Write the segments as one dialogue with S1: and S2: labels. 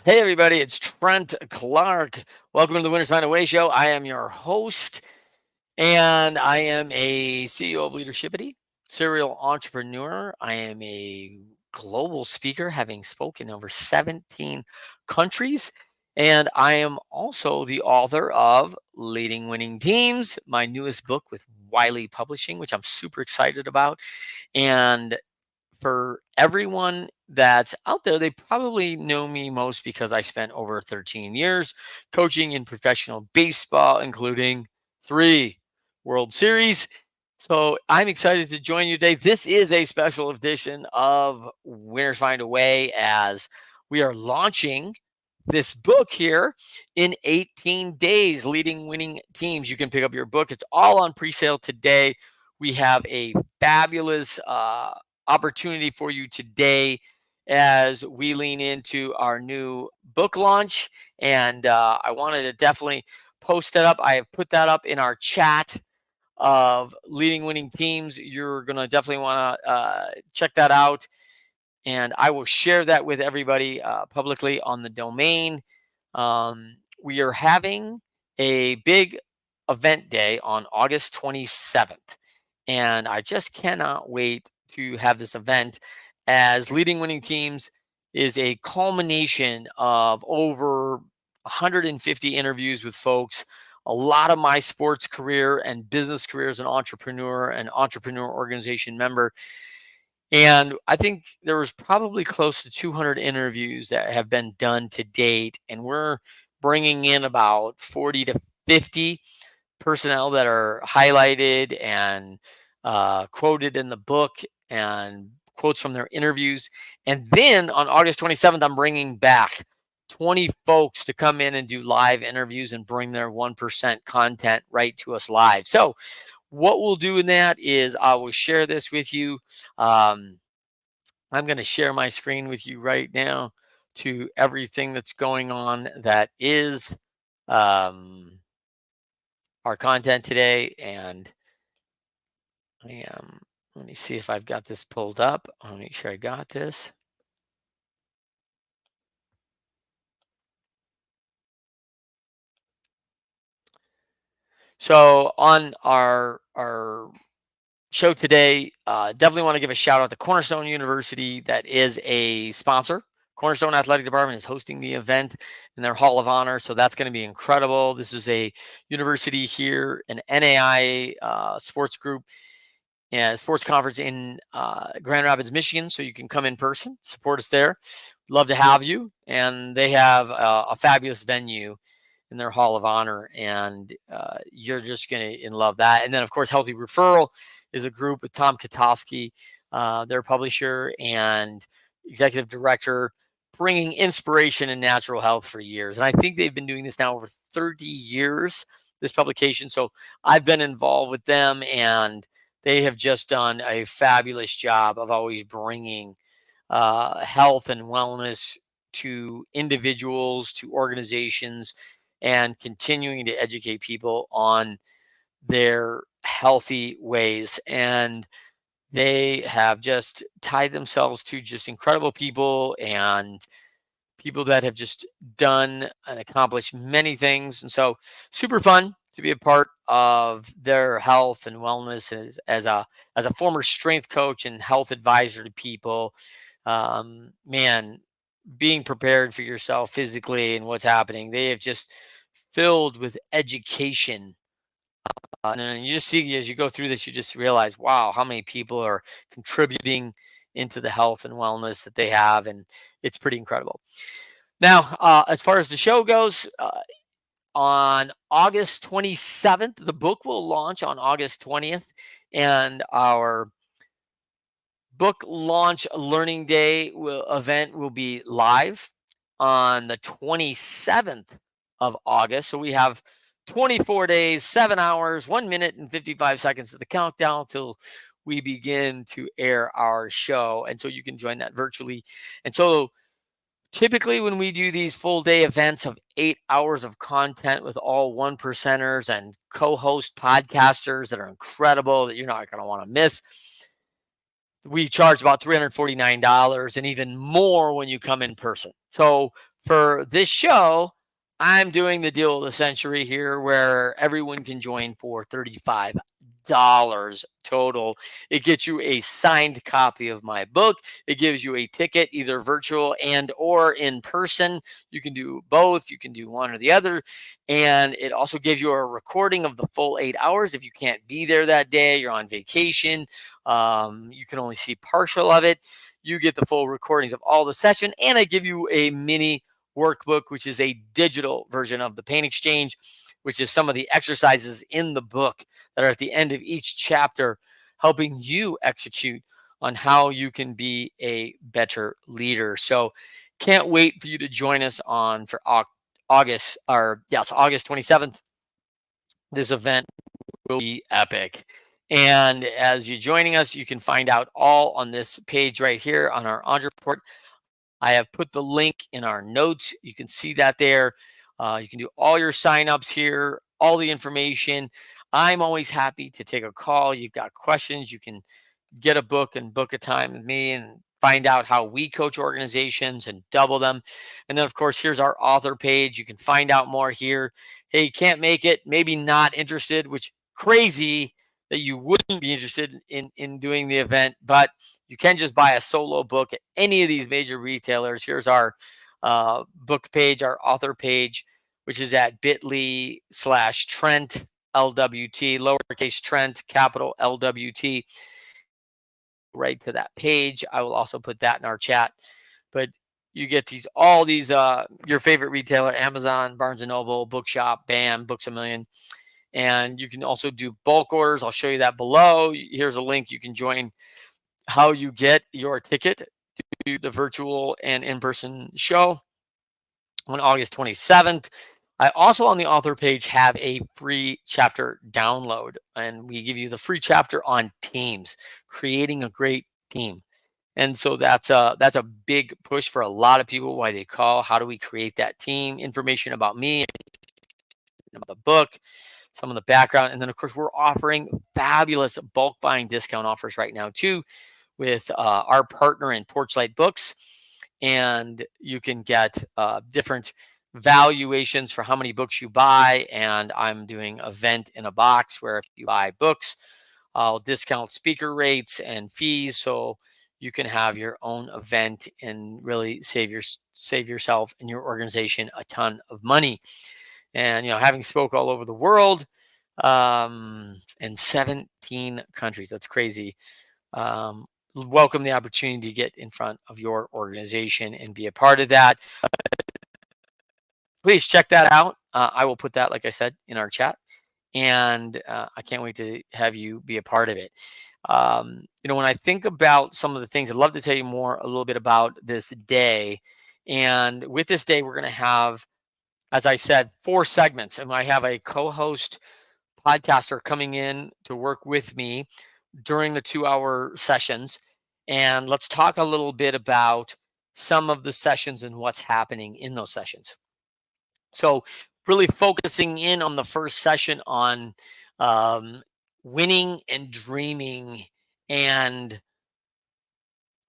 S1: Hey, everybody, it's Trent Clark. Welcome to the Winners Find a Way show. I am your host, and I am a CEO of Leadershipity, serial entrepreneur. I am a global speaker, having spoken in over 17 countries. And I am also the author of Leading Winning Teams, my newest book with Wiley Publishing, which I'm super excited about. And for everyone that's out there, they probably know me most because I spent over 13 years coaching in professional baseball, including 3 World Series. So I'm excited to join you today. This is a special edition of Winners Find a Way as we are launching this book here in 18 days, Leading Winning Teams. You can pick up your book. It's all on pre-sale today. We have a fabulous opportunity for you today as we lean into our new book launch. And I wanted to definitely post that up. I have put that up in our chat of Leading Winning Teams. You're going to definitely want to check that out. And I will share that with everybody publicly on the domain. We are having a big event day on August 27th. And I just cannot wait to have this event as Leading Winning Teams is a culmination of over 150 interviews with folks, a lot of my sports career and business career as an entrepreneur and entrepreneur organization member. And I think there was probably close to 200 interviews that have been done to date. And we're bringing in about 40 to 50 personnel that are highlighted and quoted in the book and quotes from their interviews. And then on August 27th, I'm bringing back 20 folks to come in and do live interviews and bring their 1% content right to us live. So, what we'll do in that is I will share this with you. Um, I'm going to share my screen with you right now to everything that's going on that is um, our content today. And I am, let me see if I've got this pulled up. I'll make sure I got this. So on our show today, definitely want to give a shout out to Cornerstone University, that is a sponsor. Cornerstone Athletic Department is hosting the event in their Hall of Honor, so that's going to be incredible. This is a university here, an NAI sports group and sports conference in Grand Rapids, Michigan. So you can come in person, support us there. Love to have you. And they have a fabulous venue in their Hall of Honor, and you're just going to love that. And then, of course, Healthy Referral is a group with Tom Katowski, their publisher and executive director, bringing inspiration in natural health for years. And I think they've been doing this now over 30 years, this publication. So I've been involved with them, and they have just done a fabulous job of always bringing health and wellness to individuals, to organizations, and continuing to educate people on their healthy ways. And they have just tied themselves to just incredible people and people that have just done and accomplished many things. And so super fun to be a part of their health and wellness as a former strength coach and health advisor to people. Man, being prepared for yourself physically and what's happening, they have just filled with education. And then you just see as you go through this, you just realize, wow, how many people are contributing into the health and wellness that they have. And it's pretty incredible. Now, as far as the show goes, on August 27th, the book will launch on August 20th, and our book launch learning day event will be live on the 27th of August. So we have 24 days, 7 hours, 1 minute, and 55 seconds of the countdown till we begin to air our show. And so you can join that virtually. And so typically, when we do these full day events of 8 hours of content with all 1%ers and co host podcasters that are incredible that you're not going to want to miss, we charge about $349 and even more when you come in person. So For this show, I'm doing the deal of the century here where everyone can join for $35 total. It gets you a signed copy of my book. It gives you a ticket, either virtual and or in person. You can do both. You can do one or the other. And it also gives you a recording of the full 8 hours. If you can't be there that day, you're on vacation, you can only see partial of it. You get the full recordings of all the session, and I give you a mini workbook, which is a digital version of the pain exchange, which is some of the exercises in the book that are at the end of each chapter, helping you execute on how you can be a better leader. So can't wait for you to join us on for August 27th. This event will be epic. And as you're joining us, you can find out all on this page right here on our Entreport. I have put the link in our notes. You can see that there. You can do all your signups here, all the information. I'm always happy to take a call. You've got questions, you can get a book and book a time with me and find out how we coach organizations and double them. And then, of course, here's our author page. You can find out more here. Hey, can't make it, maybe not interested, which crazy that you wouldn't be interested in doing the event, but you can just buy a solo book at any of these major retailers. Here's our book page, our author page, which is at bit.ly/Trent LWT, lowercase Trent, capital LWT. Right to that page. I will also put that in our chat. But you get all these your favorite retailer, Amazon, Barnes and Noble, Bookshop, BAM, Books a Million. And you can also do bulk orders. I'll show you that below. Here's a link. You can join how you get your ticket to the virtual and in-person show on August 27th. I also on the author page have a free chapter download, and we give you the free chapter on teams, creating a great team. And so that's a big push for a lot of people why they call. How do we create that team? Information about me, about the book, some of the background, and then of course we're offering fabulous bulk buying discount offers right now too, with our partner in Porchlight Books, and you can get different valuations for how many books you buy. And I'm doing event in a box where if you buy books, I'll discount speaker rates and fees, so you can have your own event and really save yourself and your organization a ton of money. And having spoke all over the world, in 17 countries, that's crazy. Welcome the opportunity to get in front of your organization and be a part of that. Please check that out. I will put that, like I said, in our chat, and I can't wait to have you be a part of it. When I think about some of the things, I'd love to tell you more a little bit about this day. And with this day, we're going to have, as I said, 4 segments, and I have a co-host podcaster coming in to work with me during the 2-hour sessions. And let's talk a little bit about some of the sessions and what's happening in those sessions. So really focusing in on the first session on winning and dreaming and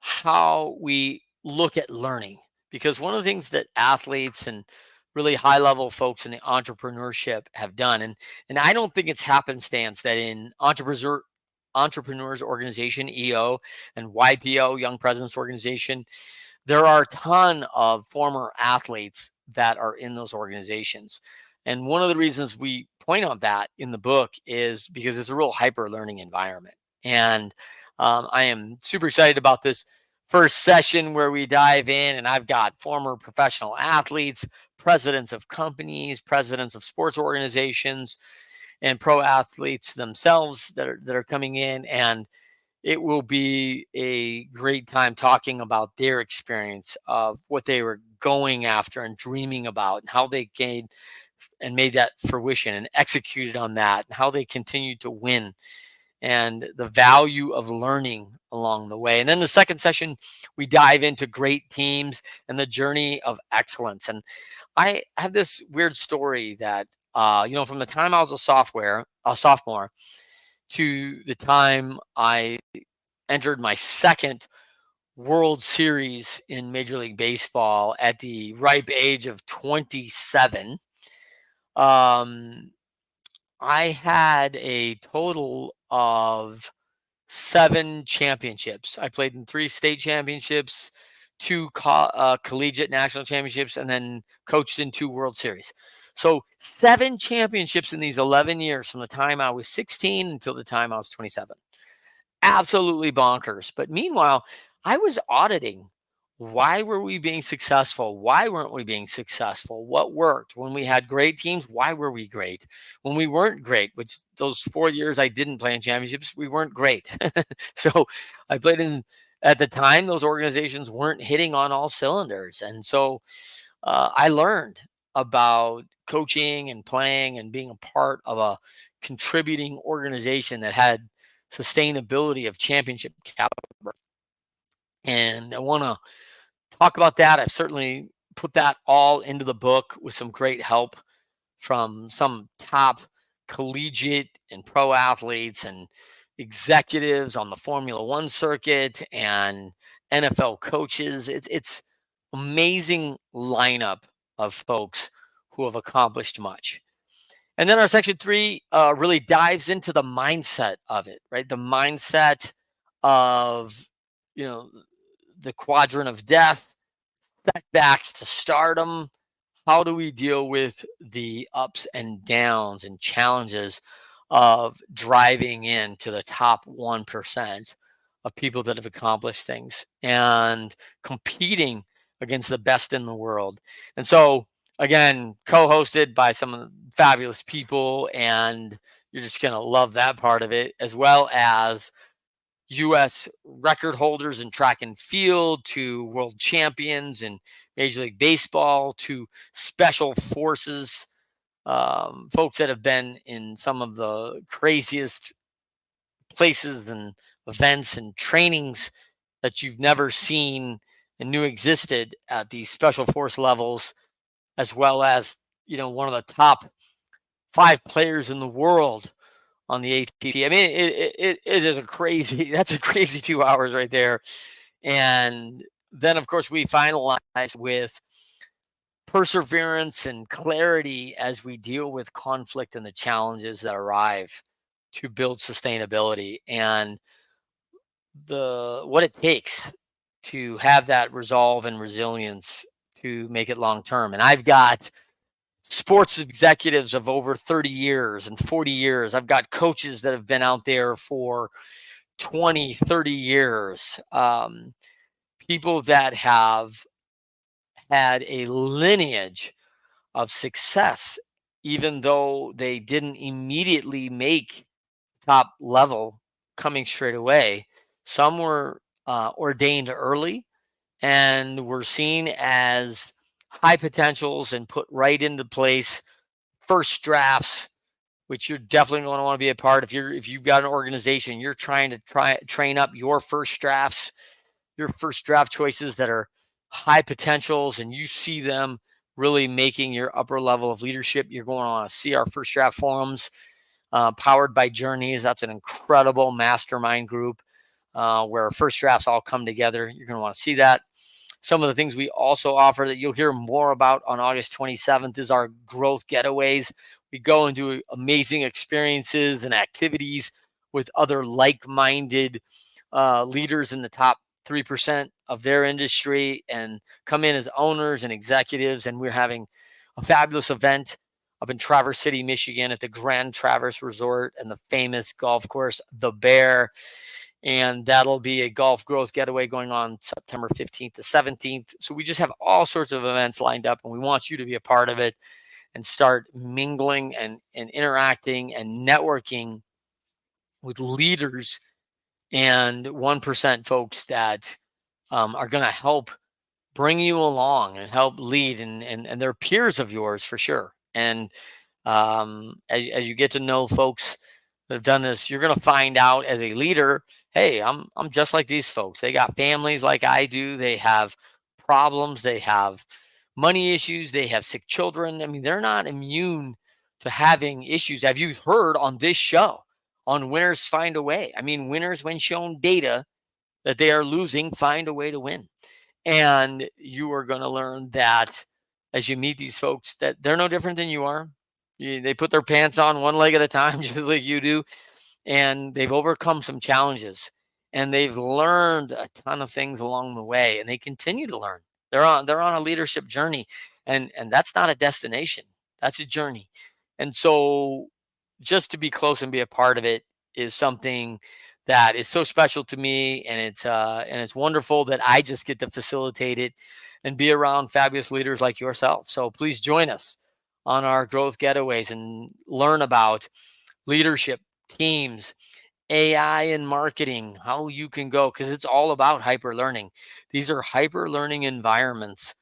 S1: how we look at learning. Because one of the things that athletes and really high level folks in the entrepreneurship have done, and I don't think it's happenstance that in Entrepreneurs Organization, EO, and YPO, Young Presidents Organization, there are a ton of former athletes that are in those organizations. And one of the reasons we point on that in the book is because it's a real hyper learning environment. And I am super excited about this first session where we dive in, and I've got former professional athletes, presidents of companies, presidents of sports organizations, and pro athletes themselves that are coming in. And it will be a great time talking about their experience of what they were going after and dreaming about, and how they gained and made that fruition and executed on that, and how they continued to win, and the value of learning along the way. And then the second session, we dive into great teams and the journey of excellence. And I have this weird story that, from the time I was a sophomore, to the time I entered my second World Series in Major League Baseball at the ripe age of 27. Um, I had a total of 7 championships. I played in 3 state championships, 2 collegiate national championships, and then coached in 2 World Series. So 7 championships in these 11 years from the time I was 16 until the time I was 27. Absolutely bonkers. But meanwhile, I was auditing. Why were we being successful? Why weren't we being successful? What worked? When we had great teams, why were we great? When we weren't great, which those 4 years I didn't play in championships, we weren't great. So I played in, at the time, those organizations weren't hitting on all cylinders. And so I learned about coaching and playing and being a part of a contributing organization that had sustainability of championship caliber. And I want to talk about that. I've certainly put that all into the book with some great help from some top collegiate and pro athletes and executives on the Formula One circuit and NFL coaches. It's amazing lineup of folks who have accomplished much. And then our section 3 really dives into the mindset of it, right? The mindset of, you know, the quadrant of death, setbacks to stardom. How do we deal with the ups and downs and challenges of driving into the top 1% of people that have accomplished things and competing against the best in the world? And so, again, co-hosted by some fabulous people, and you're just going to love that part of it, as well as U.S. record holders in track and field to world champions in Major League Baseball to special forces, folks that have been in some of the craziest places and events and trainings that you've never seen and knew existed at these special force levels, as well as, one of the top 5 players in the world on the ATP. I mean, it is a crazy, that's a crazy 2 hours right there. And then, of course, we finalize with perseverance and clarity as we deal with conflict and the challenges that arrive to build sustainability and what it takes to have that resolve and resilience to make it long term. And I've got sports executives of over 30 years and 40 years. I've got coaches that have been out there for 20, 30 years. People that have had a lineage of success, even though they didn't immediately make top level coming straight away. Some were ordained early and were seen as high potentials and put right into place first drafts, which you're definitely going to want to be a part. If you've got an organization, you're trying to train up your first drafts, your first draft choices that are high potentials, and you see them really making your upper level of leadership. You're going to want to see our first draft forums, powered by Journeys. That's an incredible mastermind group where first drafts all come together. You're going to want to see that. Some of the things we also offer that you'll hear more about on August 27th is our growth getaways. We go and do amazing experiences and activities with other like-minded leaders in the top 3% of their industry and come in as owners and executives. And we're having a fabulous event up in Traverse City, Michigan at the Grand Traverse Resort and the famous golf course, The Bear. And that'll be a golf growth getaway going on September 15th to 17th. So we just have all sorts of events lined up, and we want you to be a part of it and start mingling and interacting and networking with leaders and 1% folks that are going to help bring you along and help lead, and they're peers of yours for sure. And as you get to know folks that have done this, you're going to find out as a leader, hey, I'm just like these folks. They got families like I do. They have problems. They have money issues. They have sick children. I mean, they're not immune to having issues. Have you heard on this show on Winners Find a Way? I mean, winners, when shown data, that they are losing, find a way to win. And you are going to learn that as you meet these folks, that they're no different than you are. They put their pants on one leg at a time, just like you do, and they've overcome some challenges, and they've learned a ton of things along the way, and they continue to learn. They're on a leadership journey, and that's not a destination. That's a journey. And so just to be close and be a part of it is something that is so special to me, and it's wonderful that I just get to facilitate it and be around fabulous leaders like yourself. So please join us on our growth getaways and learn about leadership, teams, AI and marketing, how you can go, because it's all about hyper learning. These are hyper learning environments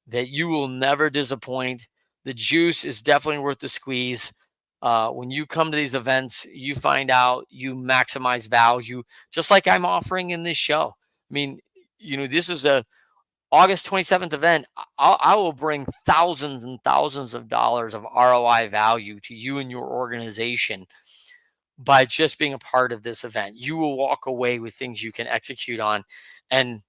S1: that you will never disappoint. The juice is definitely worth the squeeze. When you come to these events, you find out you maximize value, just like I'm offering in this show. I mean, this is a August 27th event. I will bring thousands and thousands of dollars of ROI value to you and your organization by just being a part of this event. You will walk away with things you can execute on, and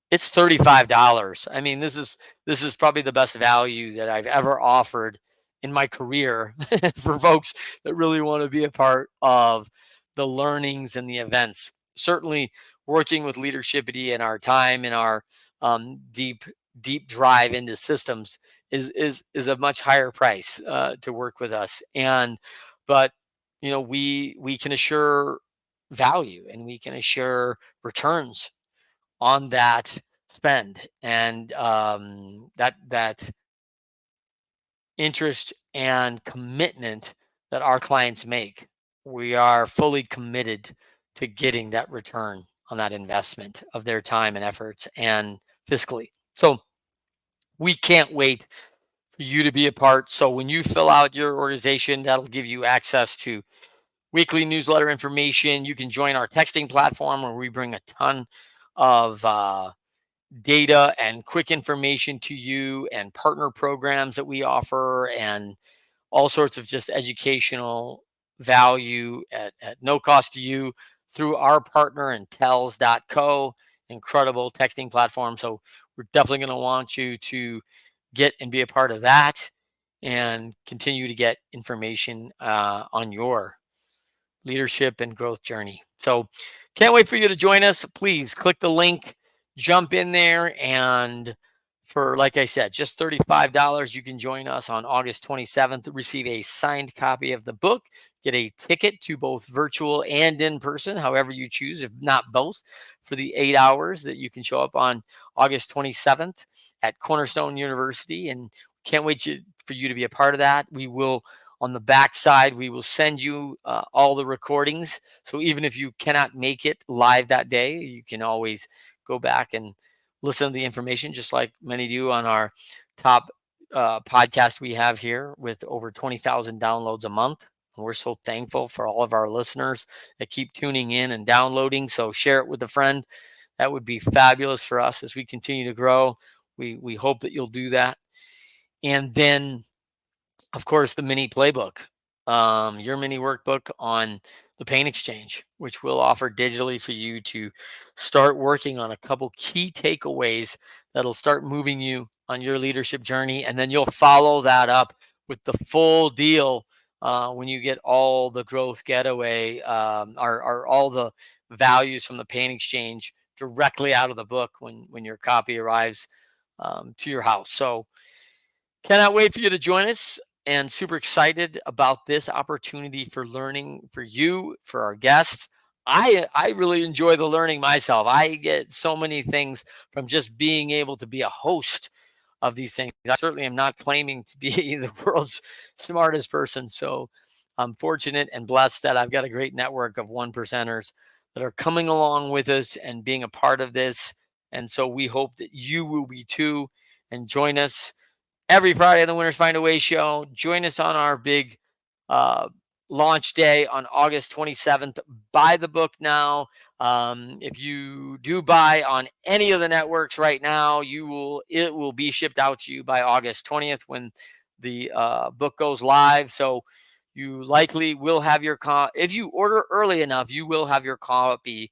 S1: it's $35. I mean, this is probably the best value that I've ever offered in my career for folks that really want to be a part of the learnings and the events. Certainly, working with Leadershipity and our time and our deep drive into systems is a much higher price to work with us. And but we can assure value, and we can assure returns on that spend, and that interest and commitment that our clients make. We are fully committed to getting that return on that investment of their time and efforts, and fiscally. So we can't wait for you to be a part. So when you fill out your organization, that'll give you access to weekly newsletter information. You can join our texting platform, where we bring a ton of data and quick information to you, and partner programs that we offer, and all sorts of just educational value at no cost to you through our partner Intels.co, incredible texting platform. So we're definitely going to want you to get and be a part of that, and continue to get information on your leadership and growth journey. So can't wait for you to join us. Please click the link, jump in there, and for, like I said, just $35, you can join us on August 27th, receive a signed copy of the book, get a ticket to both virtual and in person, however you choose, if not both, for the 8 hours that you can show up on August 27th at Cornerstone University. And can't wait for you to be a part of that. We will, on the back side, we will send you all the recordings. So even if you cannot make it live that day, you can always go back and listen to the information, just like many do on our top podcast we have here with over 20,000 downloads a month. And we're so thankful for all of our listeners that keep tuning in and downloading. So share it with a friend. That would be fabulous for us as we continue to grow. We hope that you'll do that. And then, of course, the mini playbook, your mini workbook on the pain exchange, which we'll offer digitally for you to start working on a couple key takeaways that'll start moving you on your leadership journey. And then you'll follow that up with the full deal when you get all the growth getaway, or all the values from the pain exchange directly out of the book when your copy arrives to your house. So cannot wait for you to join us, and super excited about this opportunity for learning for you, for our guests. I really enjoy the learning myself. I get so many things from just being able to be a host of these things. I certainly am not claiming to be the world's smartest person. So I'm fortunate and blessed that I've got a great network of one percenters that are coming along with us and being a part of this. And so we hope that you will be too, and join us every Friday on the Winners Find a Way show. Join us on our big uh, launch day on August 27th. Buy the book now. If you do buy on any of the networks right now, it will be shipped out to you by August 20th when the book goes live. So you likely will have your if you order early enough, you will have your copy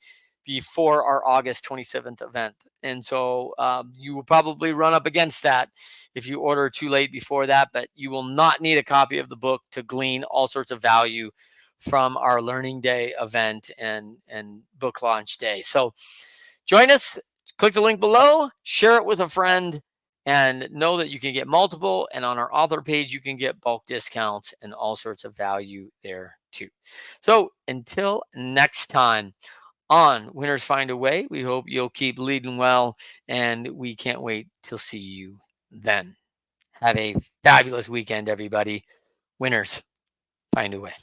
S1: before our August 27th event. And so you will probably run up against that if you order too late before that, but you will not need a copy of the book to glean all sorts of value from our Learning Day event and book launch day. So join us, click the link below, share it with a friend, and know that you can get multiple. And on our author page, you can get bulk discounts and all sorts of value there too. So until next time on Winners Find a Way, we hope you'll keep leading well, and we can't wait to see you then. Have a fabulous weekend, everybody. Winners Find a Way.